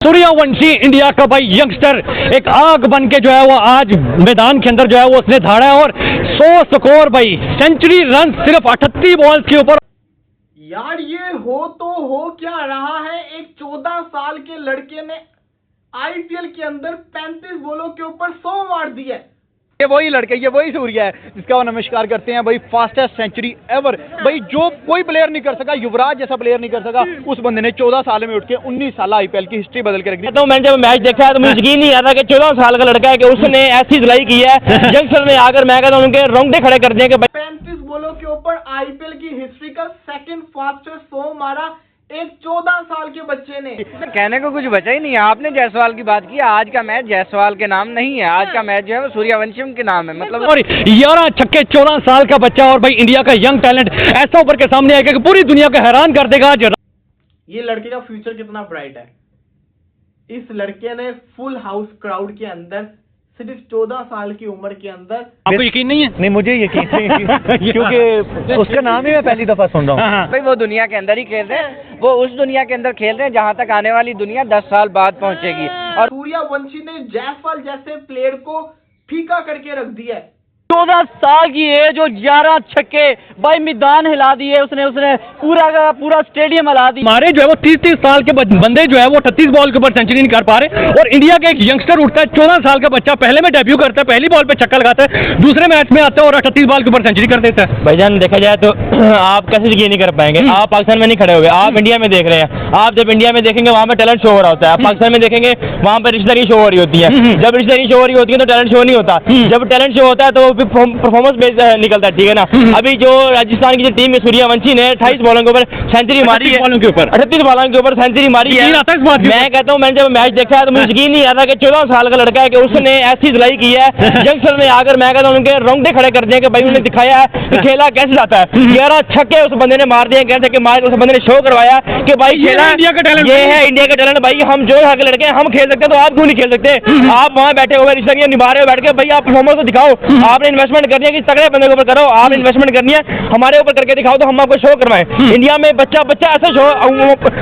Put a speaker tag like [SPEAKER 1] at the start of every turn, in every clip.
[SPEAKER 1] Suryavanshi India का भाई youngster एक आग बन के जो है वो आज मैदान के अंदर जो है वो उसने धाड़ा है और 100 स्कोर भाई सेंचुरी रन सिर्फ 38 बॉल्स के ऊपर।
[SPEAKER 2] यार ये तो हो क्या रहा है। एक 14 साल के लड़के ने आईपीएल के अंदर 35 बॉलों के ऊपर 100 मार दिए।
[SPEAKER 3] ये वही लड़के, ये वही सूर्य है जिसका वो नमस्कार करते हैं भाई। फास्टेस्ट सेंचुरी एवर भाई, जो कोई प्लेयर नहीं कर सका, युवराज जैसा प्लेयर नहीं कर सका, उस बंदे ने 14 साल में उठ के 19 साल आईपीएल की हिस्ट्री बदल के रख दी।
[SPEAKER 1] तो मैंने जब मैच देखा है तो मुझे यकीन नहीं आता कि 14 साल का लड़का है कि उसने ऐसी धुलाई की है यंगस्टर ने आकर, मैं कहता हूं उनके रोंगटे खड़े कर दिए कि
[SPEAKER 2] 35 बॉलों के ऊपर आईपीएल की हिस्ट्री का सेकंड फास्टेस्ट 100 मारा एक 14 साल के बच्चे ने।
[SPEAKER 3] कहने को कुछ बचा ही नहीं है। आपने जायसवाल की बात की, आज का मैच जायसवाल के नाम नहीं है, आज का मैच जो है वो सूर्यवंशी के नाम है। मतलब
[SPEAKER 1] 11 छक्के 14 साल का बच्चा और भाई इंडिया का यंग टैलेंट ऐसा ऊपर के सामने आएगा कि पूरी दुनिया को हैरान कर देगा।
[SPEAKER 2] ये लड़के का फ्यूचर कितना ब्राइट है। इस लड़के ने फुल हाउस क्राउड के अंदर सिर्फ 14 साल की उम्र के अंदर।
[SPEAKER 1] आपको यकीन नहीं है?
[SPEAKER 4] नहीं, मुझे यकीन नहीं क्योंकि उसका नाम ही मैं पहली दफा सुन रहा हूँ।
[SPEAKER 3] भाई वो दुनिया के अंदर ही खेल रहे हैं, वो उस दुनिया के अंदर खेल रहे हैं जहां तक आने वाली दुनिया 10 साल बाद पहुंचेगी।
[SPEAKER 2] और सूर्यवंशी ने जायसवाल जैसे प्लेयर को फीका करके रख दिया है।
[SPEAKER 5] 14 साल की एज और 11 छक्के भाई मैदान हिला दिए उसने पूरा का पूरा स्टेडियम हिला दिया।
[SPEAKER 1] हमारे जो है वो 30 साल के बंदे जो है वो 38 बॉल के ऊपर सेंचुरी नहीं कर पा रहे और इंडिया का एक यंगस्टर उठता है 14 साल का बच्चा, पहले में डेब्यू करता है, पहली बॉल पे छक्का लगाता है, दूसरे मैच में आता है और 38 बॉल के ऊपर सेंचुरी कर देता है। भाईजान देखा जाए तो आप कैसे यकीन नहीं कर पाएंगे। आप पाकिस्तान में नहीं खड़े हुए, आप इंडिया में देख रहे हैं। आप जब इंडिया में देखेंगे वहां पे टैलेंट शो हो रहा होता है, आप पाकिस्तान में देखेंगे वहां पर रिश्तेदारी शो हो रही होती है। जब रिश्तेदारी शो हो रही होती है तो टैलेंट शो नहीं होता, जब टैलेंट शो होता है तो परफॉर्मेंस निकलता है, ठीक है ना। अभी जो राजस्थान की जो टीम है सूर्यवंशी ने 28 बॉलों के ऊपर सेंचुरी मारी है, 38 बॉलों के ऊपर सेंचुरी मारी है। मैं कहता हूं मैंने जब मैच देखा है तो मुझे यकीन नहीं आता कि 14 साल का लड़का है कि उसने ऐसी धुलाई की है यंगस्टर ने आकर, मैं कहता हूं उनके रोंगटे खड़े कर दिए कि भाई उन्होंने दिखाया है कि खेला कैसे जाता है। 11 छक्के उस बंदे ने मार दिए, कहते कि मार उस बंदे ने शो करवाया कि भाई खेला इंडिया का टैलेंट, ये है इंडिया का टैलेंट। भाई हम जो के लड़के हम खेल सकते हैं तो आप क्यों नहीं खेल सकते? आप वहां बैठे हुए रिश्तेदारियां निभा रहे हो बैठ के, भाई आप परफॉर्मेंस तो दिखाओ। आपने इन्वेस्टमेंट करनी है कि तगड़े बंदे के ऊपर करो, आप इन्वेस्टमेंट करनी है हमारे ऊपर करके दिखाओ तो हम आपको शो करवाएं। इंडिया में बच्चा ऐसा शो,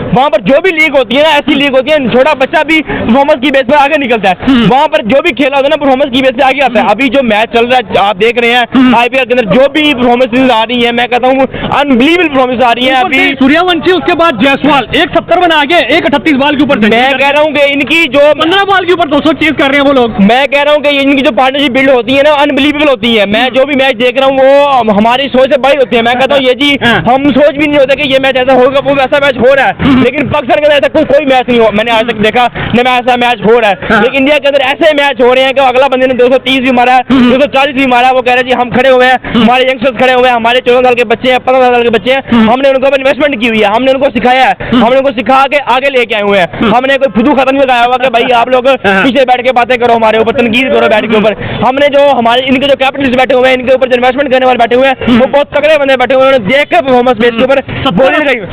[SPEAKER 1] वहां पर जो भी लीग होती है ना ऐसी लीग होती है, छोटा बच्चा भी परफॉर्मेंस की बेस पे आगे निकलता है। वहां पर जो भी खेला होता है ना परफॉर्मेंस की बेस पे आगे आता है। अभी जो मैच चल रहा है आप देख रहे हैं आईपीएल के अंदर जो भी परफॉर्मेंस आ रही है, मैं कहता हूँ अनबिलीवेबल परफॉर्मेंस आ रही है। अभी सूर्यवंशी, उसके बाद जायसवाल 170 बना आगे, 38 बॉल के ऊपर। मैं कह रहा हूँ कि इनकी जो 15 बॉल के ऊपर 200 चेज कर रहे हैं वो लोग। मैं कह रहा हूँ कि इनकी जो पार्टनरशिप बिल्ड होती है ना अनबिलीवेबल होती है। मैं जो भी मैच देख रहा हूँ वो हमारी सोच से बाहर होती है। मैं कहता हूँ ये जी हम सोच भी नहीं होता कि ये मैच ऐसा होगा, वो वैसा मैच हो रहा है। लेकिन पाकिस्तान के अंदर ऐसा कोई मैच नहीं हो, मैंने आज तक देखा न मैं ऐसा मैच हो रहा है। लेकिन इंडिया के अंदर ऐसे मैच हो रहे हैं कि अगला बंदे ने 230 भी मारा है, 240 भी मारा, वो कह रहे हैं जी हम खड़े हुए हैं, हमारे यंगस्टर्स खड़े हुए हैं, हमारे 14 साल के बच्चे हैं, 15 साल के बच्चे हैं, हमने उनको इन्वेस्टमेंट की हुई है, हमने उनको सिखाया है, हमने उनको सिखा के आगे लेके आए हुए हैं। हमने कोई फुदू खत्म नहीं लगाया हुआ कि भाई आप लोग पीछे बैठ के बातें करो, हमारे ऊपर तनकीद करो बैठ के ऊपर। हमने जो हमारे इनके जो कैपिटलिस्ट बैठे हुए हैं, इनके ऊपर जो इन्वेस्टमेंट करने वाले बैठे हुए हैं, वो बहुत तगड़े बंदे बैठे हुए हैं, उन्होंने देख कर परफॉर्मेंस बेस के ऊपर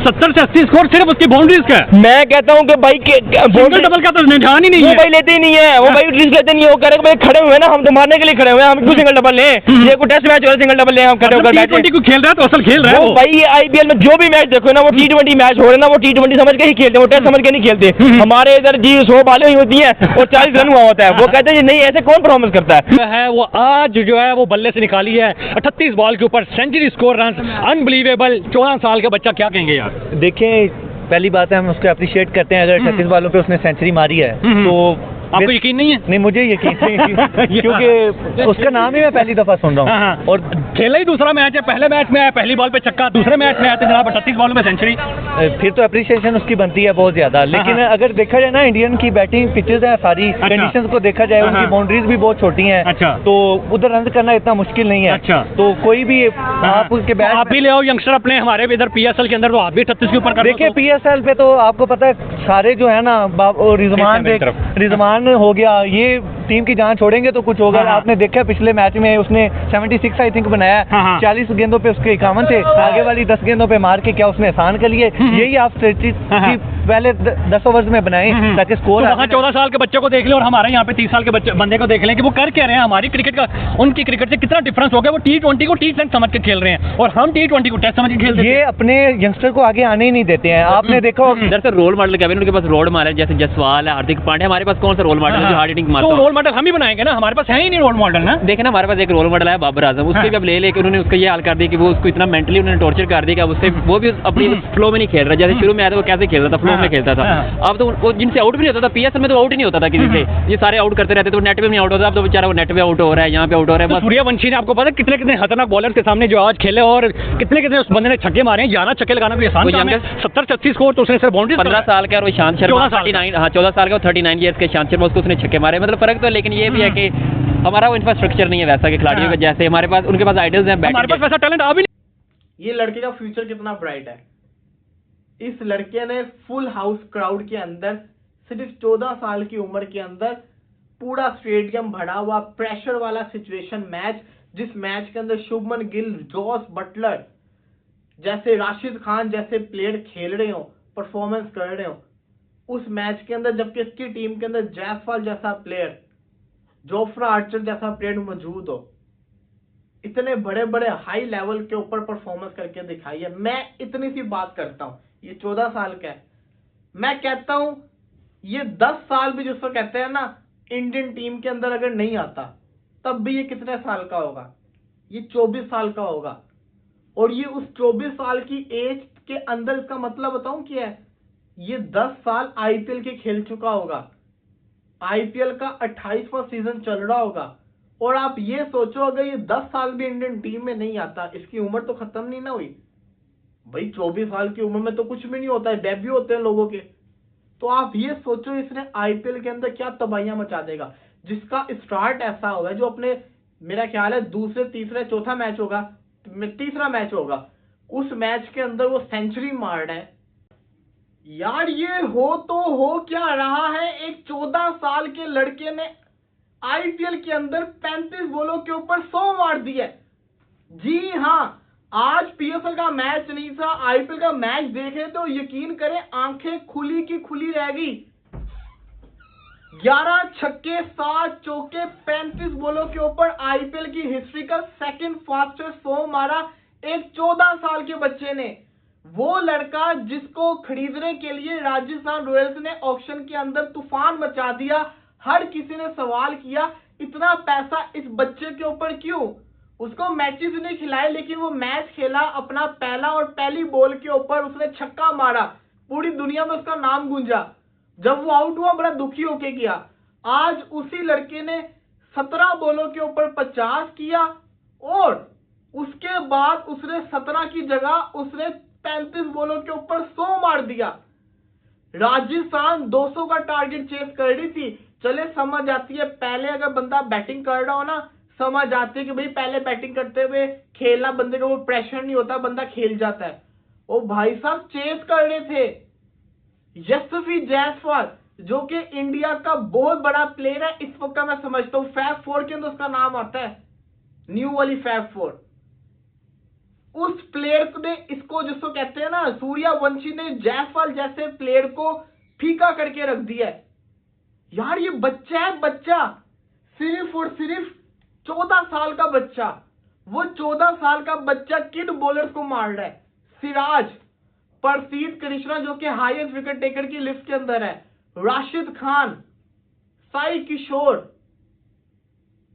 [SPEAKER 1] 70 से 80 स्कोर सिर्फ उसकी बाउंड्रीज का है। मैं कहता हूं कि भाई सिंगल डबल का तो ध्यान ही नहीं है, वो भाई लेते ही नहीं है, वो भाई रिस्क लेते नहीं है। वो कह रहे भाई खड़े हुए हैं ना, हम तो मारने के लिए खड़े हुए हैं, हम क्यों सिंगल डबल लें? ये कोई टेस्ट मैच हो रहा है सिंगल डबल लें, हम खड़े होकर बैठे को खेल रहा है तो असल खेल रहा है वो। भाई आईपीएल में जो भी मैच देखो ना वो T20 मैच हो रहे हैं ना, वो T20 समझ के ही खेलते हैं, वो टेस्ट समझ के नहीं खेलते। हमारे इधर जी 100 बालें हुई होती हैं और 40 रन हुआ होता है, वो कहते हैं नहीं ऐसे कौन परफॉर्मेंस करता है। वो आज जो है वो बल्ले से निकाली है 38 बॉल के ऊपर सेंचुरी स्कोर रन, अनबिलीवेबल। 14 साल का बच्चा क्या कहेंगे यार।
[SPEAKER 4] देखिए पहली बात है हम उसको अप्रिशिएट करते हैं, अगर 38 बॉलों पे उसने सेंचुरी मारी है तो
[SPEAKER 1] आपको यकीन नहीं है?
[SPEAKER 4] नहीं, मुझे यकीन नहीं क्योंकि उसका नाम ही मैं पहली दफा सुन रहा हूँ। और
[SPEAKER 1] खेला ही दूसरा मैच है, पहले मैच में आया पहली बॉल पे छक्का, दूसरे मैच में आया तो जनाब 38 बॉलों में सेंचुरी।
[SPEAKER 4] फिर तो अप्रिसिएशन उसकी बनती है बहुत ज्यादा। लेकिन अगर देखा जाए ना इंडियन की बैटिंग पिचेज है सारी, कंडीशंस को देखा जाए उनकी बाउंड्रीज भी बहुत छोटी हैं, तो उधर रन करना इतना मुश्किल नहीं है। तो कोई भी आप उसके बैट
[SPEAKER 1] आप भी ले आओ यंगस्टर अपने हमारे इधर पीएसएल के अंदर, तो आप भी 38 के ऊपर
[SPEAKER 4] देखिए। पीएसएल पे तो आपको पता है सारे जो है ना रिजवान हो गया, ये टीम की जान छोड़ेंगे तो कुछ होगा। आपने देखा पिछले मैच में उसने 76 आई थिंक बनाया, 40 गेंदों पे उसके 51 थे, आगे वाली 10 गेंदों पे मार के क्या उसने आसान कर लिए। यही आप स्ट्रेटजी पहले 10 ओवर्स में बनाए ताकि स्कोर
[SPEAKER 1] वहाँ 14 साल के बच्चे को देख लें और हमारे यहाँ पे 30 साल के बंदे को देख लें कि वो कर क्या रहे हैं। हमारी क्रिकेट का उनकी क्रिकेट से कितना डिफरेंस हो गया। वो T20 को T10 समझ के खेल रहे हैं और हम T20 को टेस्ट समझ के खेलते हैं।
[SPEAKER 4] ये अपने यंगस्टर को आगे आने ही नहीं देते हैं। आपने देखा
[SPEAKER 5] इधर से रोल मॉडल क्या उनके पास रोल मॉडल जैसे जसवाल है, हार्दिक पांड्या, हमारे पास कौन सा रोल मॉडल है जो हार्ड हिटिंग मारता
[SPEAKER 1] तो
[SPEAKER 5] हो?
[SPEAKER 1] रोल मॉडल हम ही बनाएंगे ना, हमारे पास है ही नहीं रोल मॉडल ना।
[SPEAKER 5] देखे ना, हमारे पास एक रोल मॉडल है बाबर आजम, उसके भी अब ले लेके उन्होंने उसका ये हाल कर दिया कि वो उसको इतना मेंटली उन्होंने टॉर्चर कर दिया कि अब उससे वो भी अपनी फ्लो में नहीं खेल रहा। जैसे शुरू में आया था वो कैसे खेलता था, फ्लो में खेलता था। अब तो वो जिनसे आउट भी नहीं होता था, पीएसएल में तो आउट ही नहीं होता था किसी से, ये सारे आउट करते रहते तो नेट पे नहीं आउट होता। अब तो बेचारा वो नेट पे आउट हो रहा है, यहाँ पे आउट हो रहा है।
[SPEAKER 1] सूर्यवंशी ने आपको पता है कितने कितने खतरनाक बॉलर्स के सामने जो आज खेले और कितने कितने उस बंदे ने छक्के मारे हैं। 11 छक्के लगाना भी आसान काम है। 70 से 80 स्कोर तो उसने सिर्फ बाउंड्री
[SPEAKER 5] 15 साल का और ईशांत शर्मा 39, हाँ 14 साल का, 39 ईयर्स के ईशांत शर्मा, उसको उसने छक्के मारे। मतलब फर्क तो है, लेकिन ये भी है कि हमारा वो इंफ्रास्ट्रक्चर नहीं है वैसा कि खिलाड़ियों का जैसे हमारे पास, उनके पास आइडल्स हैं,
[SPEAKER 1] हमारे पास वैसा टैलेंट आ भी नहीं।
[SPEAKER 2] ये लड़के का फ्यूचर कितना ब्राइट है। इस लड़के ने फुल हाउस क्राउड के अंदर सिर्फ 14 साल की उम्र के अंदर पूरा स्टेडियम भरा हुआ प्रेशर वाला सिचुएशन मैच, जिस मैच के अंदर शुभमन गिल, जॉस बटलर जैसे, राशिद खान जैसे प्लेयर खेल रहे हो, परफॉर्मेंस कर रहे हो उस मैच के अंदर, जबकि इसकी टीम के अंदर जायसवाल जैसा प्लेयर, जोफ्रा आर्चर जैसा प्लेयर मौजूद हो, इतने बड़े बड़े हाई लेवल के ऊपर परफॉर्मेंस करके दिखाई है। मैं इतनी सी बात करता हूं, ये 14 साल का है, मैं कहता हूं ये 10 साल भी जिसको कहते हैं ना इंडियन टीम के अंदर अगर नहीं आता तब भी ये कितने साल का होगा? ये 24 साल का होगा। और ये उस 24 साल की एज के अंदर, इसका मतलब बताऊं क्या है, ये 10 साल आईपीएल के खेल चुका होगा, आईपीएल का 28वां सीजन चल रहा होगा। और आप ये सोचो अगर ये 10 साल भी इंडियन टीम में नहीं आता, इसकी उम्र तो खत्म नहीं ना हुई भाई। 24 साल की उम्र में तो कुछ भी नहीं होता है, डेब्यू होते हैं लोगों के। तो आप ये सोचो इसने आईपीएल के अंदर क्या तबाहियां मचा देगा, जिसका स्टार्ट ऐसा होगा जो अपने, मेरा ख्याल है दूसरे तीसरे चौथा मैच होगा, तीसरा मैच होगा, उस मैच के अंदर वो सेंचुरी मार रहा है। यार ये हो तो हो क्या रहा है, एक 14 साल के लड़के ने आईपीएल के अंदर 35 बॉलों के ऊपर 100 मार दिया। जी हाँ, आज पीएसएल का मैच नहीं था, आईपीएल का मैच देखे तो यकीन करें आंखें खुली की खुली रह गई। 11 छक्के 7 चौके 35 बॉलों के ऊपर आईपीएल की हिस्ट्री का सेकंड फास्टेस्ट 100 मारा एक 14 साल के बच्चे ने। वो लड़का जिसको खरीदने के लिए राजस्थान रॉयल्स ने ऑक्शन के अंदर तूफान मचा दिया। हर किसी ने सवाल किया इतना पैसा इस बच्चे के ऊपर क्यों? उसको मैचेस नहीं खिलाए, लेकिन वो मैच खेला, अपना पहला और पहली बॉल के ऊपर उसने छक्का मारा, पूरी दुनिया में उसका नाम गूंजा। जब वो आउट हुआ बड़ा दुखी होके किया। आज उसी लड़के ने 17 बॉलों के ऊपर 50 किया और उसके बाद उसने 17 की जगह उसने 35 बॉलों के ऊपर 100 मार दिया। राजस्थान 200 का टारगेट चेस कर रही थी। चले समझ आती है, पहले अगर बंदा बैटिंग कर रहा हो ना, समझ आती है कि भाई पहले बैटिंग करते हुए खेलना, बंदे को वो प्रेशर नहीं होता, बंदा खेल जाता है। वो भाई साहब चेस कर रहे थे यशस्वी जायसवाल, जो कि इंडिया का बहुत बड़ा प्लेयर है इस वक्त का, मैं समझता हूँ फैब 4 के अंदर उसका नाम आता है, न्यू वाली फैब 4। उस प्लेयर ने इसको, जिसको कहते हैं ना सूर्यवंशी ने जायसवाल जैसे प्लेयर को फीका करके रख दिया है। यार ये बच्चा है, बच्चा, सिर्फ और सिर्फ 14 साल का बच्चा। वो 14 साल का बच्चा किड बॉलर्स को मार रहा है। सिराज, प्रसीद कृष्णा जो कि हाईएस्ट विकेट टेकर की लिस्ट के अंदर है, राशिद खान, साई किशोर।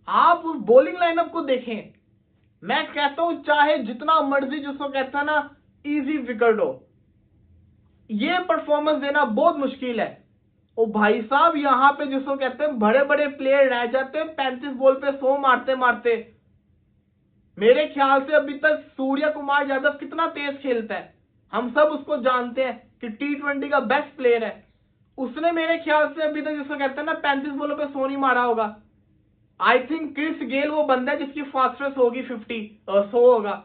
[SPEAKER 2] आप उस बॉलिंग लाइनअप को देखें, मैं कहता हूं चाहे जितना मर्जी जिसको कहता है ना इजी विकेट हो, ये परफॉर्मेंस देना बहुत मुश्किल है। ओ भाई साहब, यहां पे जिसको कहते हैं बड़े बड़े प्लेयर रह जाते हैं 35 बॉल पे 100 मारते मारते। मेरे ख्याल से अभी तक सूर्य कुमार यादव कितना तेज खेलता है, हम सब उसको जानते हैं कि T20 का बेस्ट प्लेयर है। उसने मेरे ख्याल से अभी तक जिसको कहते हैं ना 35 बॉलों पे 100 नहीं मारा होगा। आई थिंक क्रिस गेल वो बंदा है जिसकी फास्टेस्ट होगी 100 होगा।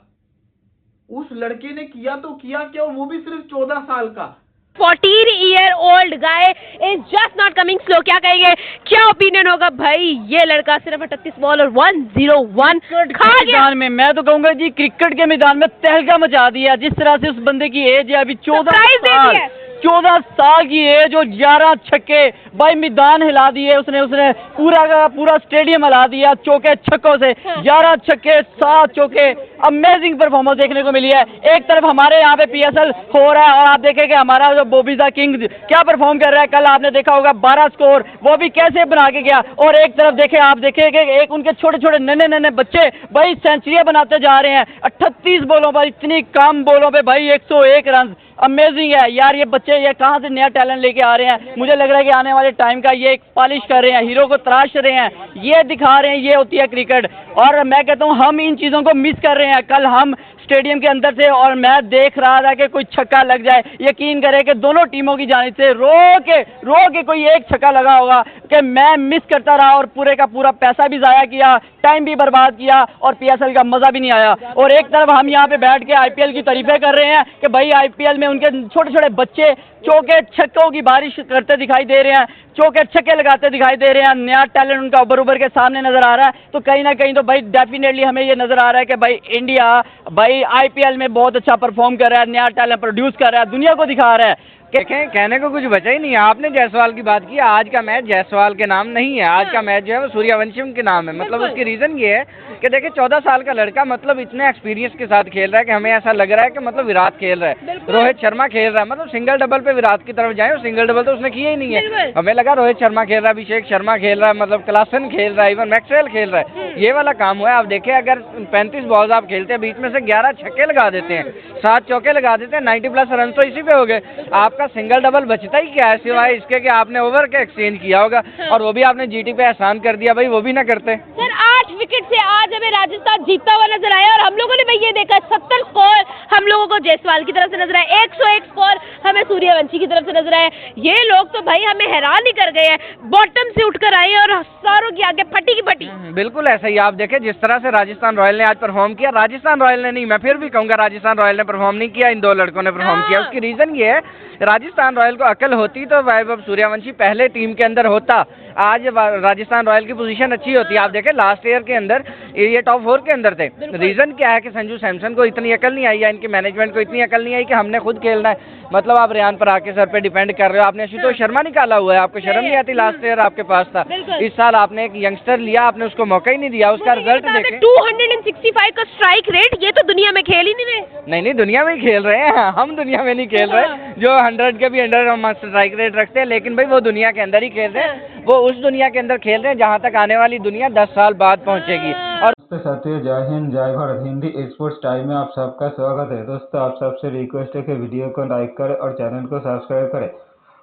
[SPEAKER 2] उस लड़के ने किया तो किया क्या, वो भी सिर्फ 14 साल का।
[SPEAKER 6] 14-year-old guy is just not coming slow। क्या कहेंगे, क्या ओपिनियन होगा भाई? ये लड़का सिर्फ 38 बॉल और 101 खा गया।
[SPEAKER 5] मैदान में मैं तो कहूंगा जी, क्रिकेट के मैदान में तहलका मचा दिया। जिस तरह से उस बंदे की एज है अभी 14 साल,
[SPEAKER 7] 14 साल की एज और 11 छक्के, भाई मैदान हिला दिए उसने उसने पूरा का पूरा स्टेडियम हिला दिया चौके छक्कों से। 11 छक्के 7 चौके, अमेजिंग परफॉर्मेंस देखने को मिली है। एक तरफ हमारे यहाँ पे पीएसएल हो रहा है और आप देखेंगे हमारा जो बॉबी द किंग क्या परफॉर्म कर रहा है। कल आपने देखा होगा 12 स्कोर, वो भी कैसे बना के गया। और एक तरफ देखे आप देखेंगे एक उनके छोटे छोटे नन्हे नन्हे बच्चे भाई सेंचुरियां बनाते जा रहे हैं 38 बॉलों पर, इतनी कम बॉलों पे भाई 101 रन। अमेजिंग है यार, ये बच्चे ये कहाँ से नया टैलेंट लेके आ रहे हैं। मुझे लग रहा है कि आने वाले टाइम का ये एक पॉलिश कर रहे हैं, हीरो को तराश रहे हैं, ये दिखा रहे हैं, ये होती है क्रिकेट। और मैं कहता हूँ हम इन चीज़ों को मिस कर रहे हैं। कल हम स्टेडियम के अंदर थे और मैं देख रहा था कि कोई छक्का लग जाए, यकीन करें कि दोनों टीमों की जानिब से रो के कोई एक छक्का लगा होगा कि मैं मिस करता रहा और पूरे का पूरा पैसा भी ज़ाया किया, टाइम भी बर्बाद किया और पीएसएल का मज़ा भी नहीं आया। और एक तरफ हम यहाँ पे बैठ के आईपीएल की तारीफें कर रहे हैं कि भाई आईपीएल में उनके छोटे छोटे बच्चे चौके छक्कों की बारिश करते दिखाई दे रहे हैं, चौके छक्के लगाते दिखाई दे रहे हैं, नया टैलेंट उनका उभर के सामने नजर आ रहा है। तो कहीं ना कहीं तो भाई डेफिनेटली हमें ये नजर आ रहा है कि भाई इंडिया भाई आईपीएल में बहुत अच्छा परफॉर्म कर रहा है, नया टैलेंट प्रोड्यूस कर रहा है, दुनिया को दिखा रहा है।
[SPEAKER 8] देखें, कहने को कुछ बचा ही नहीं है। आपने जायसवाल की बात की, आज का मैच जायसवाल के नाम नहीं है, आज का मैच जो है वो सूर्यवंशम के नाम है। मतलब उसकी रीजन ये है कि देखिए 14 साल का लड़का मतलब इतने एक्सपीरियंस के साथ खेल रहा है कि हमें ऐसा लग रहा है कि मतलब विराट खेल रहा है, रोहित शर्मा खेल रहा है। मतलब सिंगल डबल पे विराट की तरफ जाए, सिंगल डबल तो उसने किया ही नहीं है। हमें लगा रोहित शर्मा खेल रहा है, अभिषेक शर्मा खेल रहा है, मतलब क्लासन खेल रहा है, इवन मैक्सवेल खेल रहा है, ये वाला काम हुआ है। आप देखें अगर 35 बॉल्स आप खेलते हैं, बीच में से 11 छक्के लगा देते हैं, 7 चौके लगा देते हैं, 90+ रन तो इसी पे हो गए। आपका सिंगल डबल बचता ही क्या है सिवाय इसके कि आपने ओवर का एक्सचेंज किया होगा, और वो भी आपने जीटी पे एहसान कर दिया, भाई वो भी ना करते।
[SPEAKER 6] सर 8 विकेट से आज हमें राजस्थान जीतता हुआ नजर आया और हम लोगों ने भाई ये देखा 70 स्कोर हम लोगों को जायसवाल की तरफ से नजर आया, 101 स्कोर हमें सूर्यवंशी की तरफ से नजर आया। ये लोग तो भाई हमें हैरान ही कर गए हैं, बॉटम से उठकर आए और हजारों की आगे फटी की फटी।
[SPEAKER 8] बिल्कुल ऐसा ही। आप देखें जिस तरह से राजस्थान रॉयल ने आज परफॉर्म किया, राजस्थान रॉयल ने नहीं, मैं फिर भी कहूंगा राजस्थान रॉयल ने परफॉर्म नहीं किया, इन दो लड़कों ने परफॉर्म किया। उसकी रीजन ये है, राजस्थान रॉयल को अकल होती तो वैभव सूर्यवंशी पहले टीम के अंदर होता, आज राजस्थान रॉयल की पोजीशन अच्छी होती है। आप देखें लास्ट ईयर के अंदर ये टॉप 4 के अंदर थे। रीजन क्या है कि संजू सैमसन को इतनी अकल नहीं आई या इनके मैनेजमेंट को इतनी अकल नहीं आई कि हमने खुद खेलना है। मतलब आप रेयान पराग के सर पे डिपेंड कर रहे हो, आपने आशुतोष शर्मा निकाला हुआ है, आपको शर्म नहीं आती? लास्ट ईयर आपके पास था, इस साल आपने एक यंगस्टर लिया, आपने उसको मौका ही नहीं दिया, उसका रिजल्ट देखें।
[SPEAKER 6] 265 का स्ट्राइक रेट, ये तो दुनिया में खेल ही नहीं रहे।
[SPEAKER 8] नहीं दुनिया में ही खेल रहे हैं, हम दुनिया में नहीं खेल रहे। जो 100 के भी अंडर हम स्ट्राइक रेट रखते हैं, लेकिन भाई वो दुनिया के अंदर ही खेल रहे हैं, वो उस दुनिया के अंदर खेल रहे हैं जहाँ तक आने वाली दुनिया 10 साल बाद पहुँचेगी। और
[SPEAKER 9] साथियों, जय हिंद जय भारत। हिंदी स्पोर्ट्स टाइम में आप सबका स्वागत है। दोस्तों आप सबसे रिक्वेस्ट है कि वीडियो को लाइक करें और चैनल को सब्सक्राइब करें।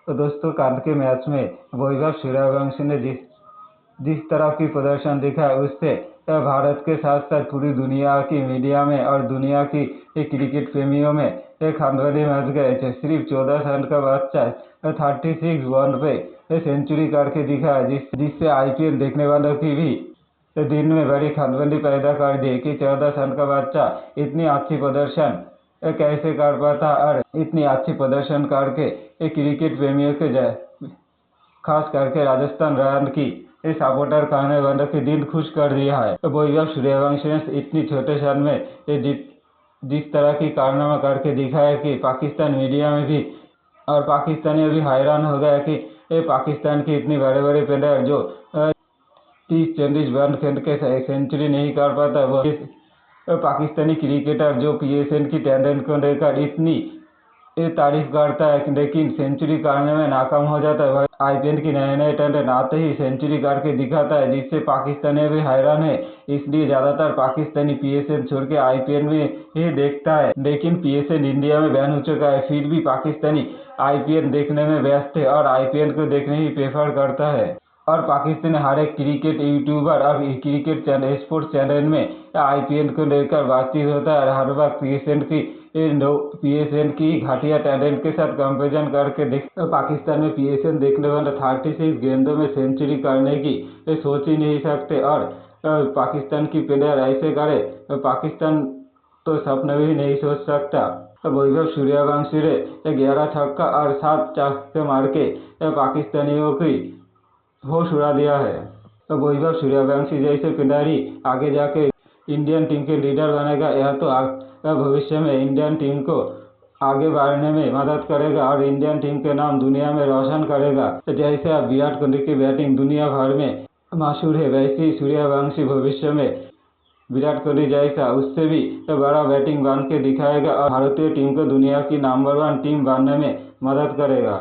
[SPEAKER 9] तो दोस्तों कल के मैच में वैभव सूर्यवंशी ने जिस तरह की प्रदर्शन दिखा, उससे भारत के साथ साथ पूरी दुनिया की मीडिया में और दुनिया की क्रिकेट प्रेमियों में एक हंगामे मच गए थे। सिर्फ 14 साल का बच्चा 36 बॉल पे सेंचुरी करके दिखा, जिससे आईपीएल देखने वालों की भी दिन में बड़ी खलबली पैदा कर दी कि 14 साल का बच्चा इतनी अच्छी प्रदर्शन कैसे कर पाता, और इतनी अच्छी प्रदर्शन करके क्रिकेट प्रेमियों के खास करके राजस्थान रॉयल की सपोर्टर करने वालों के दिल खुश कर दिया है। तो वैभव सूर्यवंशी ने इतनी छोटे साल में जिस तरह की कारनामा करके दिखाया कि पाकिस्तान मीडिया में भी और पाकिस्तानी भी हैरान हो गया कि पाकिस्तान के इतने बड़े बड़े प्लेयर जो 30-40 रन खेल के सेंचुरी नहीं कर पाता, वो पाकिस्तानी क्रिकेटर जो पीएसएल की टैलेंट को लेकर इतनी तारीफ करता है, लेकिन सेंचुरी करने में नाकाम हो जाता है। आईपीएल की नए टैलेंट आते ही सेंचुरी करके दिखाता है, जिससे पाकिस्तानी भी हैरान है। इसलिए ज़्यादातर पाकिस्तानी पीएसएल छोड़ के आईपीएल में ही देखता है, लेकिन पीएसएल इंडिया में बैन हो चुका है, फिर भी पाकिस्तानी आईपीएल देखने में व्यस्त है और आईपीएल को देखने ही प्रेफर करता है। और पाकिस्तान हर एक क्रिकेट यूट्यूबर और क्रिकेट चैनल स्पोर्ट्स चैनल में आईपीएल को लेकर बातचीत होता है। हर बार पीएसएल की घटिया टैलेंट के साथ कंपेरिजन करके पाकिस्तान में पीएसएल देखने वाले 36 गेंदों में सेंचुरी करने की सोच ही नहीं सकते, और पाकिस्तान की प्लेयर ऐसे करे पाकिस्तान तो सपने भी नहीं सोच सकता। वैभव सूर्यवंशी ने 11 छक्का और 7 चौके मार के पाकिस्तानियों की होश उड़ा दिया है। तो वैभव सूर्यवंशी जैसे खिलाड़ी आगे जाके इंडियन टीम के लीडर बनेगा, यह तो भविष्य में इंडियन टीम को आगे बढ़ने में मदद करेगा और इंडियन टीम के नाम दुनिया में रोशन करेगा। तो जैसे अब विराट कोहली की बैटिंग दुनिया भर में मशहूर है, वैसे ही सूर्यवंशी भविष्य में विराट कोहली जैसा उससे भी तो बड़ा बैटिंग बन के दिखाएगा और भारतीय टीम को दुनिया की नंबर 1 टीम बनने में मदद करेगा।